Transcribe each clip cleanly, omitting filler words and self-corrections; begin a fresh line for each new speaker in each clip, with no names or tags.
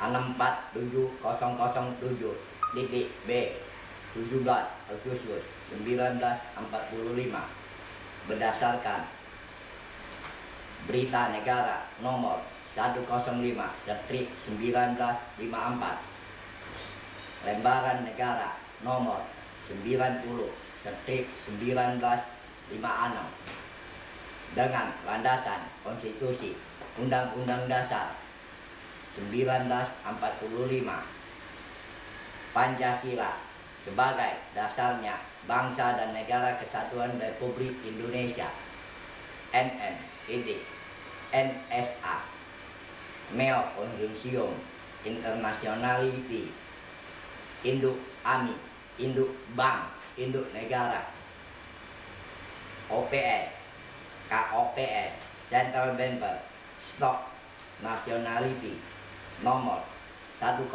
64707.B 17 Agustus 1945 berdasarkan Berita Negara nomor 105/1954 Lembaran Negara nomor 90/1956 dengan landasan Konstitusi Undang-Undang Dasar 1945 Pancasila sebagai dasarnya bangsa dan negara kesatuan Republik Indonesia NNID NSA Meo Consortium Internationality Induk AMI Induk Bank Induk Negara OPS KOPS Central Banker Stock Nationality nomor 101.9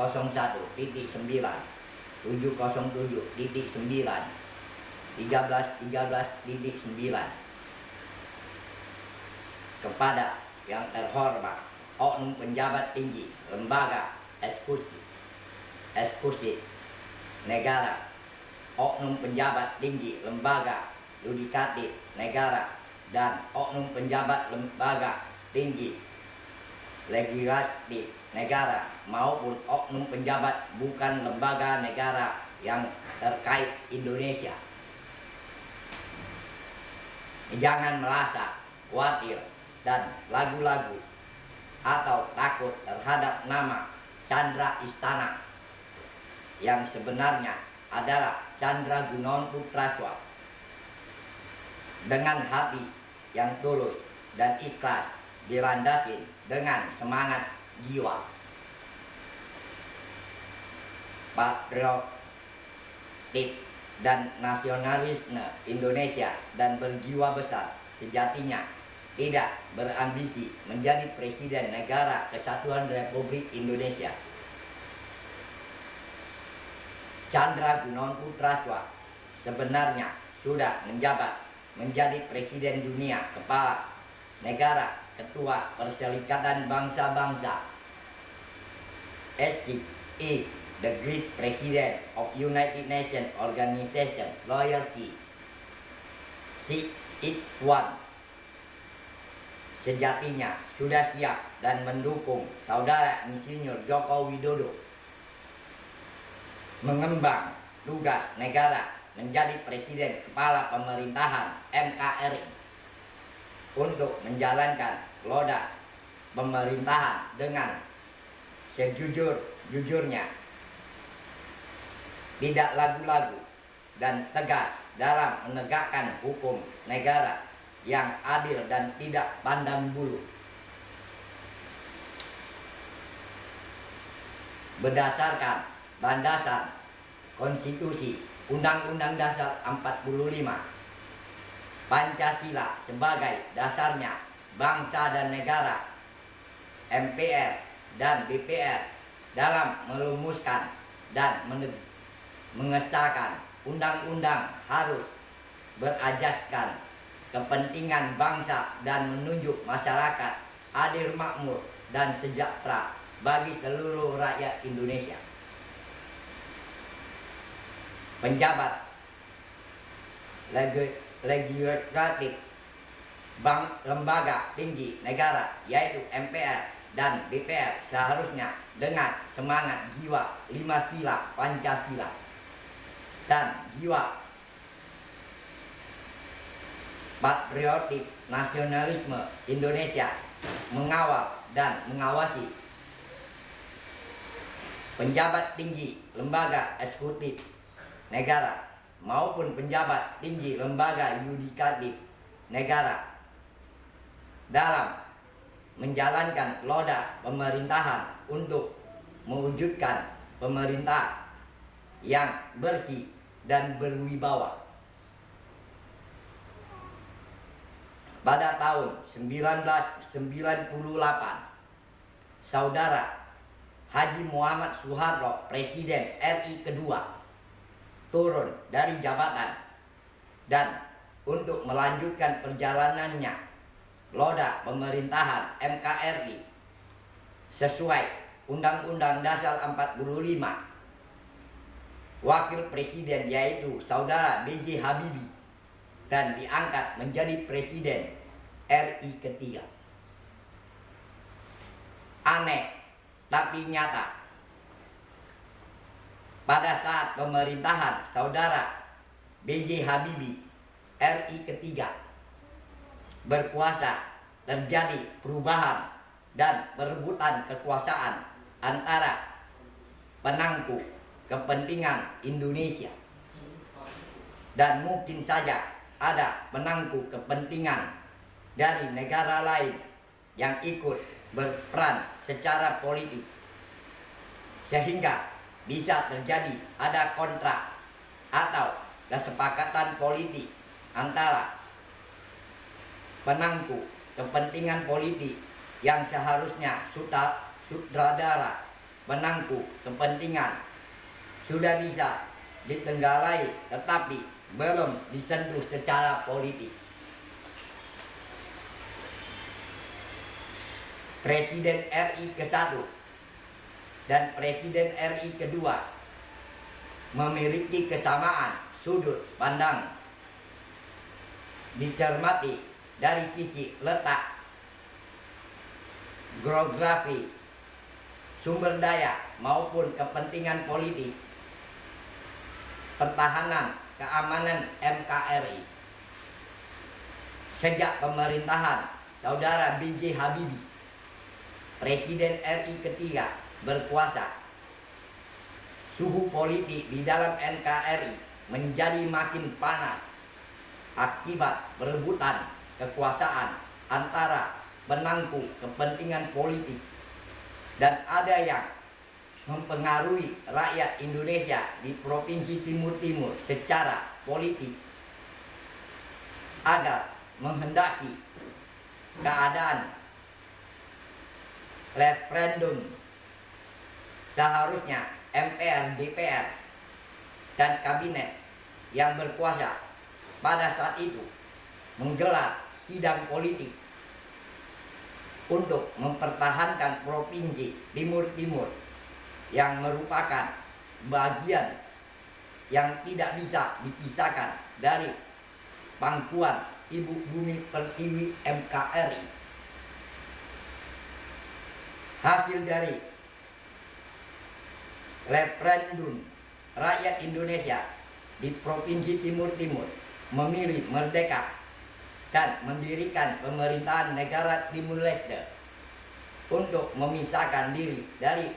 707.9 1313.9 kepada yang terhormat oknum penjabat tinggi lembaga eksekutif negara, oknum penjabat tinggi lembaga yudikatif negara, dan oknum penjabat lembaga tinggi legislatif negara maupun oknum penjabat bukan lembaga negara yang terkait Indonesia. Jangan merasa khawatir dan ragu-ragu atau takut terhadap nama Chandra Istana yang sebenarnya adalah Chandra Gunawan Putratswa. Dengan hati yang tulus dan ikhlas dilandasi dengan semangat jiwa patriotik dan nasionalisme Indonesia dan berjiwa besar sejatinya tidak berambisi menjadi presiden negara kesatuan Republik Indonesia. Chandra Gunawan Putratswa sebenarnya sudah menjabat menjadi presiden dunia, kepala negara, ketua Perserikatan Bangsa-Bangsa, SCE, the Great President of United Nations Organization, Loyalty, C.I.1, sejatinya sudah siap dan mendukung Saudara Insinyur Joko Widodo mengemban tugas negara menjadi Presiden Kepala Pemerintahan NKRI untuk menjalankan roda pemerintahan dengan sejujur-jujurnya, tidak ragu-ragu dan tegas dalam menegakkan hukum negara yang adil dan tidak pandang bulu. Berdasarkan landasan Konstitusi Undang-Undang Dasar 45, Pancasila sebagai dasarnya bangsa dan negara, MPR dan DPR dalam merumuskan dan mengesahkan undang-undang harus berajaskan kepentingan bangsa dan menunjuk masyarakat adil makmur dan sejahtera bagi seluruh rakyat Indonesia. Penjabat legislatif lembaga tinggi negara yaitu MPR dan DPR seharusnya dengan semangat jiwa 5 sila Pancasila dan jiwa patriotik nasionalisme Indonesia mengawal dan mengawasi penjabat tinggi lembaga eksekutif negara maupun penjabat tinggi lembaga yudikatif negara dalam menjalankan roda pemerintahan untuk mewujudkan pemerintah yang bersih dan berwibawa. Pada tahun 1998, Saudara Haji Muhammad Soeharto, Presiden RI kedua, turun dari jabatan dan untuk melanjutkan perjalanannya roda pemerintahan NKRI sesuai Undang-Undang Dasar 45, Wakil Presiden yaitu Saudara B.J. Habibie dan diangkat menjadi Presiden RI ketiga. Aneh tapi nyata, pada saat pemerintahan Saudara B.J. Habibie RI ketiga berkuasa, terjadi perubahan dan perebutan kekuasaan antara penangku kepentingan Indonesia dan mungkin saja ada penangku kepentingan dari negara lain yang ikut berperan secara politik, sehingga bisa terjadi ada kontrak atau kesepakatan politik antara penangku kepentingan politik yang seharusnya sutradara penangku kepentingan sudah bisa ditenggalai tetapi belum disentuh secara politik. Presiden RI ke-1 dan Presiden RI kedua memiliki kesamaan sudut pandang dicermati dari sisi letak, geografi, sumber daya maupun kepentingan politik, pertahanan, keamanan NKRI. Sejak pemerintahan Saudara B.J. Habibie, Presiden RI ketiga berkuasa, suhu politik di dalam NKRI menjadi makin panas akibat perebutan kekuasaan antara penangku kepentingan politik, dan ada yang mempengaruhi rakyat Indonesia di Provinsi Timur Timur secara politik agar menghendaki keadaan referendum. Seharusnya MPR, DPR, dan kabinet yang berkuasa pada saat itu menggelar sidang politik untuk mempertahankan Provinsi Timur Timur yang merupakan bagian yang tidak bisa dipisahkan dari pangkuan Ibu Bumi Pertiwi NKRI. Hasil dari referendum rakyat Indonesia di Provinsi Timur Timur memilih merdeka dan mendirikan pemerintahan negara Timur Leste untuk memisahkan diri dari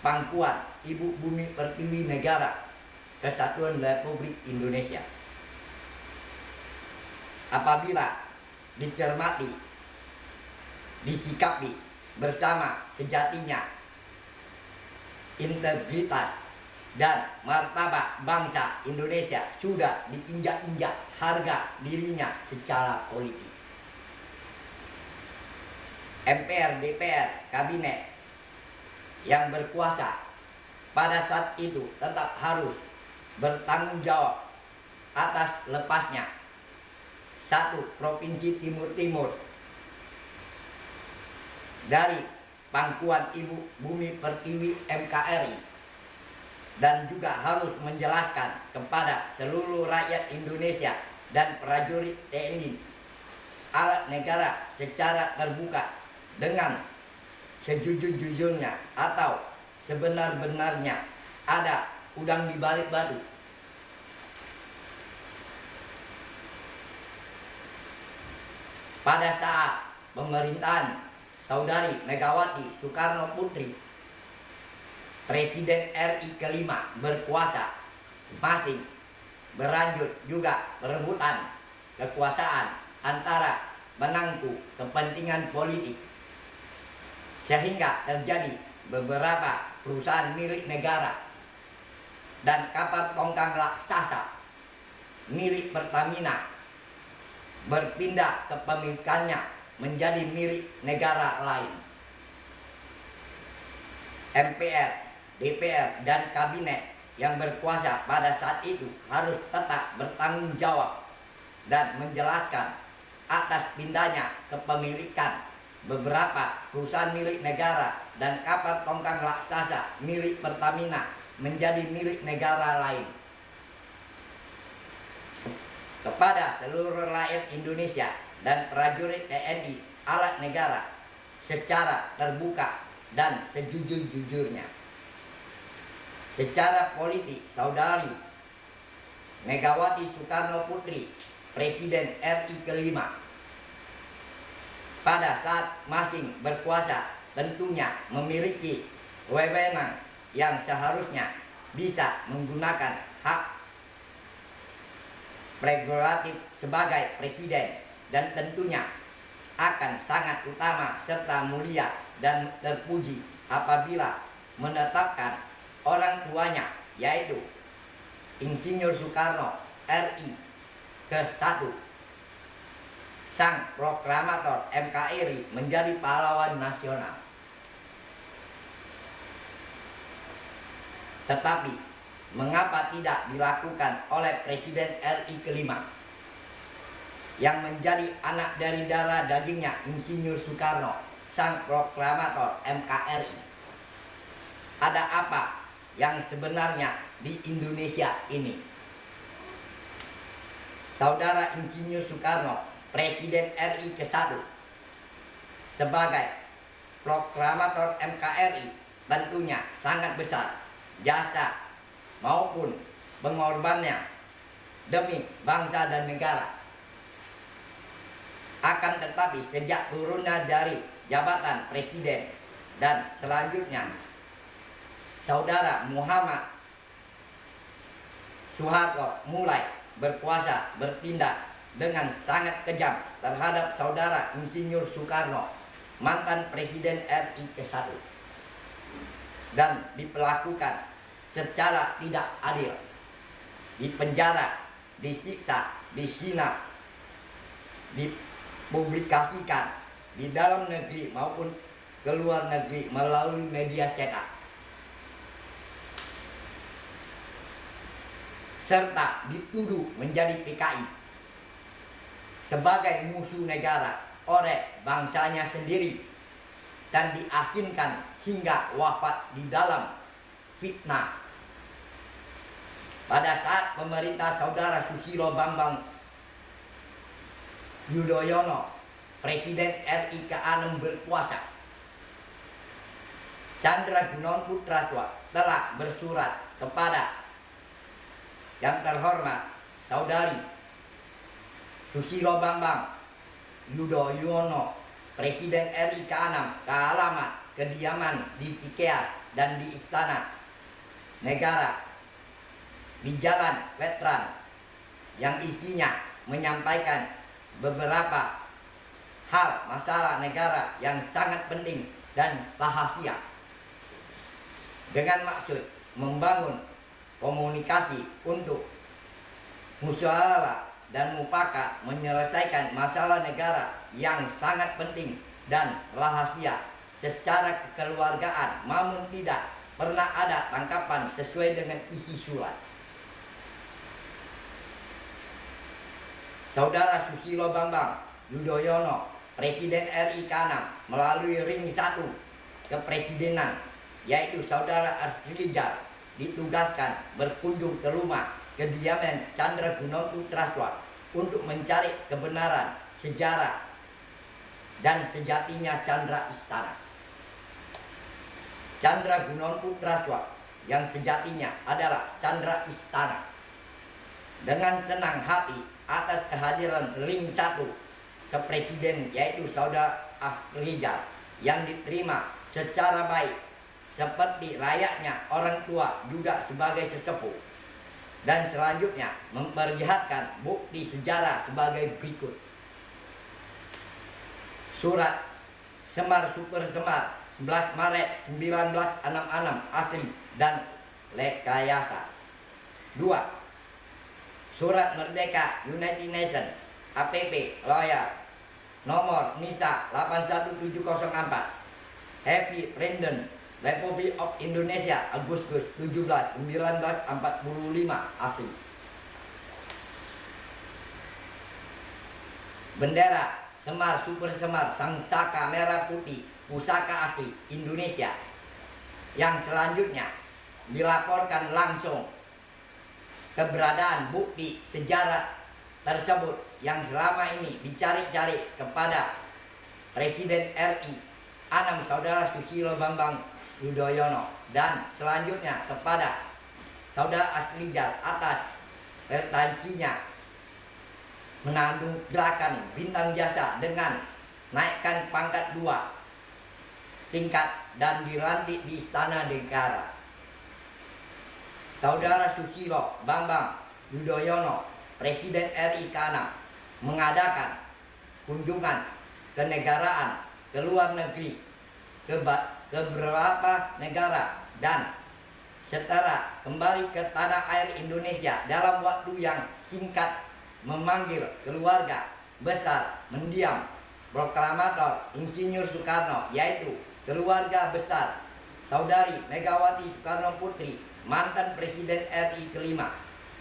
pangkuan Ibu Bumi Pertiwi Negara Kesatuan Republik Indonesia. Apabila dicermati, disikapi bersama sejatinya, integritas dan martabat bangsa Indonesia sudah diinjak-injak harga dirinya secara politik. MPR, DPR, kabinet yang berkuasa pada saat itu tetap harus bertanggung jawab atas lepasnya satu Provinsi Timur Timur dari pangkuan Ibu Bumi Pertiwi NKRI, dan juga harus menjelaskan kepada seluruh rakyat Indonesia dan prajurit TNI alat negara secara terbuka dengan sejujur-jujurnya atau sebenar-benarnya ada udang di balik batu. Pada saat pemerintahan Saudari Megawati Soekarno Putri, Presiden RI kelima berkuasa, masing berlanjut juga perebutan kekuasaan antara penangku kepentingan politik, sehingga terjadi beberapa perusahaan milik negara dan kapal tongkang raksasa milik Pertamina berpindah kepemilikannya menjadi milik negara lain. MPR, DPR, dan kabinet yang berkuasa pada saat itu harus tetap bertanggung jawab dan menjelaskan atas pindahnya kepemilikan beberapa perusahaan milik negara dan kapal tongkang raksasa milik Pertamina menjadi milik negara lain. Kepada seluruh rakyat Indonesia dan prajurit TNI alat negara secara terbuka dan sejujur-jujurnya. Secara politik, Saudari Megawati Soekarno Putri, Presiden RI kelima, pada saat masing berkuasa tentunya memiliki wewenang yang seharusnya bisa menggunakan hak prerogatif sebagai presiden dan tentunya akan sangat utama serta mulia dan terpuji apabila menetapkan orang tuanya yaitu Insinyur Soekarno RI ke-1 sang proklamator NKRI menjadi pahlawan nasional. Tetapi mengapa tidak dilakukan oleh Presiden RI kelima yang menjadi anak dari darah dagingnya Insinyur Soekarno sang proklamator NKRI? Ada apa yang sebenarnya di Indonesia ini? Saudara Insinyur Soekarno, Presiden RI ke-1, sebagai proklamator NKRI tentunya sangat besar jasa maupun pengorbanannya demi bangsa dan negara. Akan tetapi sejak turunnya dari jabatan presiden dan selanjutnya Saudara Muhammad Soeharto mulai berkuasa bertindak dengan sangat kejam terhadap Saudara Insinyur Soekarno, mantan Presiden RI ke-1, dan diperlakukan secara tidak adil, dipenjara, disiksa, dihina, dipublikasikan di dalam negeri maupun ke luar negeri melalui media cetak, serta dituduh menjadi PKI sebagai musuh negara oleh bangsanya sendiri dan diasinkan hingga wafat di dalam fitnah. Pada saat pemerintah Saudara Susilo Bambang Yudhoyono, Presiden RI ke-6 berkuasa, Tjandra Gunawan Putra telah bersurat kepada yang terhormat Saudari Susilo Bambang Yudhoyono, Presiden RI ke-6, ke alamat kediaman di Cikeas dan di Istana Negara di Jalan Veteran, yang isinya menyampaikan beberapa hal masalah negara yang sangat penting dan rahasia, dengan maksud membangun komunikasi untuk musyawarah dan mufakat menyelesaikan masalah negara yang sangat penting dan rahasia secara kekeluargaan, namun tidak pernah ada tangkapan sesuai dengan isi surat. Saudara Susilo Bambang Yudhoyono, Presiden RI ke-6, melalui ring 1 kepresidenan, yaitu Saudara Rizal, ditugaskan berkunjung ke rumah kediaman Tjandra Gunawan Putra untuk mencari kebenaran sejarah dan sejatinya Chandra Istana. Tjandra Gunawan Putra yang sejatinya adalah Chandra Istana. Dengan senang hati atas kehadiran ring 1 ke presiden, yaitu Saudara Rizal, yang diterima secara baik seperti layaknya orang tua juga sebagai sesepuh, dan selanjutnya memperlihatkan bukti sejarah sebagai berikut. Surat Semar Super Semar 11 Maret 1966 asli dan rekayasa. 2. Surat Merdeka United Nations APP Loyal nomor NISA 81704 Happy Independence Republic of Indonesia Agustus 17 1945 asli. Bendera Semar Super Semar Sang Saka Merah Putih Pusaka Asli Indonesia, yang selanjutnya dilaporkan langsung keberadaan bukti sejarah tersebut yang selama ini dicari-cari kepada Presiden RI 6 Saudara Susilo Bambang Yudhoyono, dan selanjutnya kepada Saudara Aslijal atas pretensinya menandukan bintang jasa dengan naikkan pangkat 2 tingkat dan dilantik di Istana Negara. Saudara Susilo Bambang Yudhoyono, Presiden RI ke-6, mengadakan kunjungan kenegaraan ke luar negeri ke beberapa negara, dan setelah kembali ke tanah air Indonesia dalam waktu yang singkat memanggil keluarga besar mendiam proklamator Insinyur Soekarno, yaitu keluarga besar Saudari Megawati Soekarno Putri, mantan Presiden RI ke-5,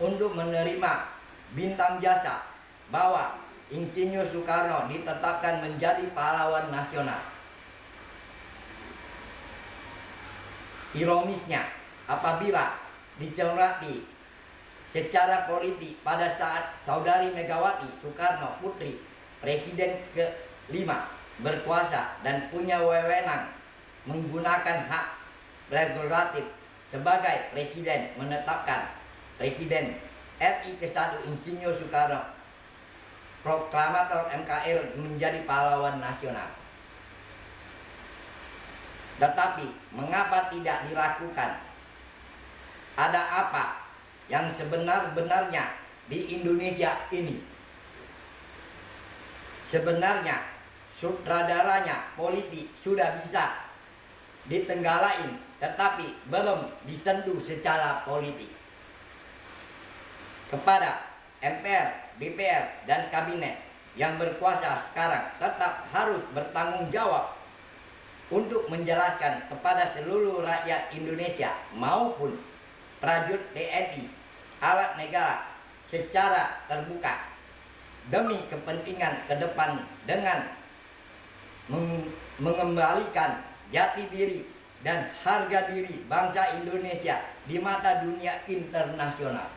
untuk menerima bintang jasa bahwa Insinyur Soekarno ditetapkan menjadi pahlawan nasional. Ironisnya, apabila dicermati secara politik pada saat Saudari Megawati Soekarno Putri, Presiden ke-5, berkuasa dan punya wewenang menggunakan hak prerogatif sebagai Presiden menetapkan Presiden RI ke-1 Insinyur Soekarno, proklamator NKRI, menjadi pahlawan nasional. Tetapi mengapa tidak dilakukan? Ada apa yang sebenar-benarnya di Indonesia ini? Sebenarnya sutradaranya politik sudah bisa ditenggalain, tetapi belum disentuh secara politik. Kepada MPR, DPR, dan Kabinet yang berkuasa sekarang tetap harus bertanggung jawab untuk menjelaskan kepada seluruh rakyat Indonesia maupun prajurit TNI, alat negara, secara terbuka demi kepentingan ke depan dengan mengembalikan jati diri dan harga diri bangsa Indonesia di mata dunia internasional.